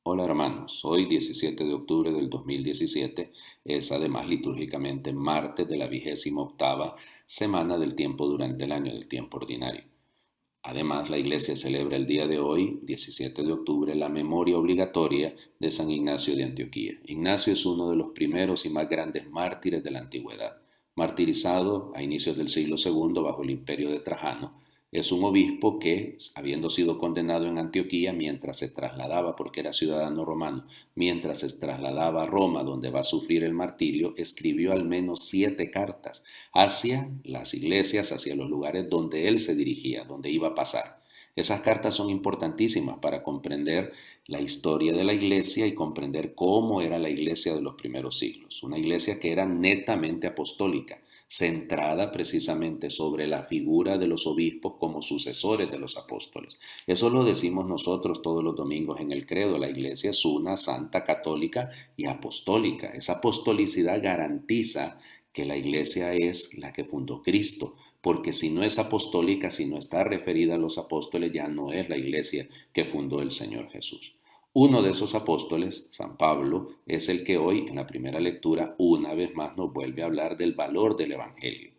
Hola hermanos, hoy 17 de octubre del 2017 es además litúrgicamente martes de la 28ª semana del tiempo durante el año del tiempo ordinario. Además, la Iglesia celebra el día de hoy, 17 de octubre, la memoria obligatoria de San Ignacio de Antioquía. Ignacio es uno de los primeros y más grandes mártires de la antigüedad. Martirizado a inicios del siglo II bajo el imperio de Trajano, es un obispo que, habiendo sido condenado en Antioquía mientras se trasladaba, porque era ciudadano romano, mientras se trasladaba a Roma, donde va a sufrir el martirio, escribió al menos 7 cartas hacia las iglesias, hacia los lugares donde él se dirigía, donde iba a pasar. Esas cartas son importantísimas para comprender la historia de la iglesia y comprender cómo era la iglesia de los primeros siglos. Una iglesia que era netamente apostólica, centrada precisamente sobre la figura de los obispos como sucesores de los apóstoles. Eso lo decimos nosotros todos los domingos en el credo. La iglesia es una, santa, católica y apostólica. Esa apostolicidad garantiza que la iglesia es la que fundó Cristo, porque si no es apostólica, si no está referida a los apóstoles, ya no es la iglesia que fundó el Señor Jesús. Uno de esos apóstoles, San Pablo, es el que hoy en la primera lectura una vez más nos vuelve a hablar del valor del Evangelio.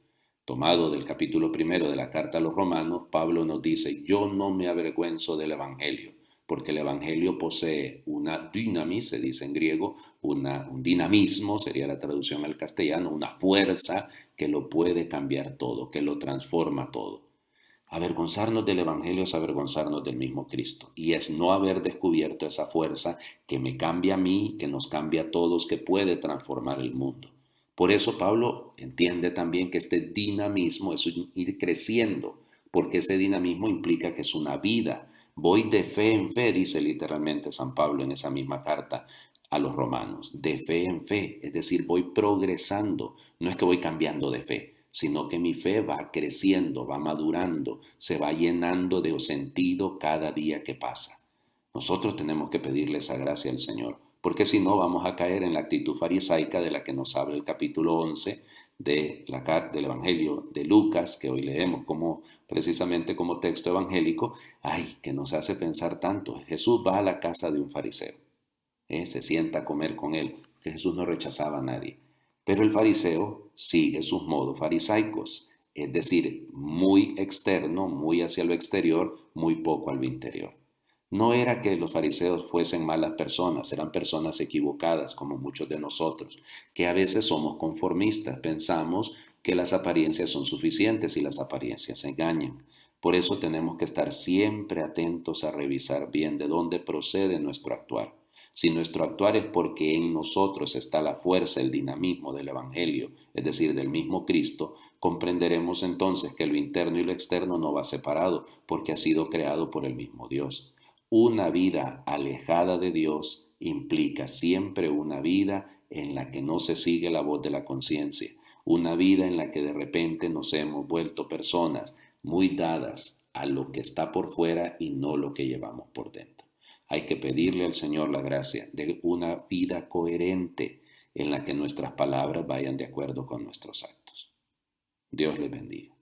Tomado del capítulo primero de la carta a los Romanos, Pablo nos dice: yo no me avergüenzo del Evangelio, porque el Evangelio posee una dynamis, se dice en griego, un dinamismo, sería la traducción al castellano, una fuerza que lo puede cambiar todo, que lo transforma todo. Avergonzarnos del Evangelio es avergonzarnos del mismo Cristo, y es no haber descubierto esa fuerza que me cambia a mí, que nos cambia a todos, que puede transformar el mundo. Por eso Pablo entiende también que este dinamismo es ir creciendo, porque ese dinamismo implica que es una vida. Voy de fe en fe, dice literalmente San Pablo en esa misma carta a los romanos, de fe en fe, es decir, voy progresando, no es que voy cambiando de fe, sino que mi fe va creciendo, va madurando, se va llenando de sentido cada día que pasa. Nosotros tenemos que pedirle esa gracia al Señor, porque si no vamos a caer en la actitud farisaica de la que nos habla el capítulo 11 del Evangelio de Lucas, que hoy leemos como precisamente como texto evangélico. Que nos hace pensar tanto. Jesús va a la casa de un fariseo, se sienta a comer con él, que Jesús no rechazaba a nadie. Pero el fariseo sigue sus modos farisaicos, es decir, muy externo, muy hacia lo exterior, muy poco a lo interior. No era que los fariseos fuesen malas personas, eran personas equivocadas como muchos de nosotros, que a veces somos conformistas, pensamos que las apariencias son suficientes y las apariencias engañan. Por eso tenemos que estar siempre atentos a revisar bien de dónde procede nuestro actuar. Si nuestro actuar es porque en nosotros está la fuerza, el dinamismo del Evangelio, es decir, del mismo Cristo, comprenderemos entonces que lo interno y lo externo no va separado, porque ha sido creado por el mismo Dios. Una vida alejada de Dios implica siempre una vida en la que no se sigue la voz de la conciencia, una vida en la que de repente nos hemos vuelto personas muy dadas a lo que está por fuera y no lo que llevamos por dentro. Hay que pedirle al Señor la gracia de una vida coherente en la que nuestras palabras vayan de acuerdo con nuestros actos. Dios les bendiga.